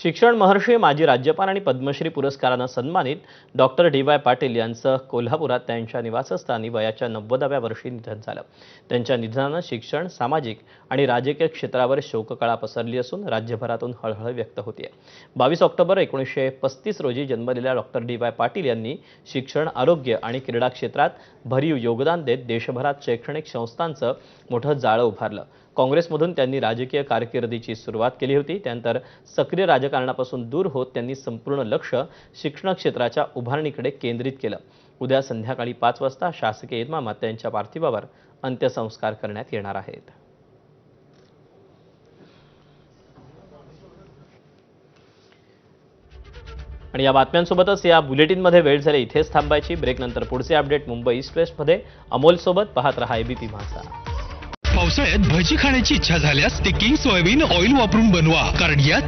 शिक्षण महर्षी, माजी राज्यपाल आणि पद्मश्री पुरस्कारानं सन्मानित डॉक्टर डी.वाय. पाटील यांचं कोल्हापुरात त्यांच्या निवासस्थानी वयाच्या 90व्या वर्षी निधन झालं. त्यांच्या निधनानं शिक्षण, सामाजिक आणि राजकीय क्षेत्रावर शोककळा पसरली असून राज्यभरातून हळहळ व्यक्त होतीये. 22 ऑक्टोबर 1935 रोजी जन्मलेल्या डॉक्टर डी.वाय. पाटील यांनी शिक्षण, आरोग्य आणि क्रीडा क्षेत्रात भरीव योगदान देत देशभरात शैक्षणिक संस्थांचं मोठं जाळं उभारलं. काँग्रेसमधून त्यांनी राजकीय कारकिर्दीची सुरुवात केली होती. त्यानंतर सक्रिय राजकारणापासून दूर होत त्यांनी संपूर्ण लक्ष शिक्षण क्षेत्राच्या उभारणीकडे केंद्रित केलं. उद्या संध्याकाळी 5 वाजता शासकीय इतमामात त्यांच्या पार्थिवावर अंत्यसंस्कार करण्यात येणार आहेत. आणि या बातम्यांसोबतच या बुलेटिनमध्ये वेळ झाली इथेच थांबायची. ब्रेकनंतर पुढचे अपडेट मुंबई ईस्ट वेस्टमध्ये अमोलसोबत पाहत रहा एबीपी माझा. पावसाळ्यात भजी खाण्याची इच्छा झाल्यास ते किंग सोयाबीन ऑइल वापरून बनवा, कारण या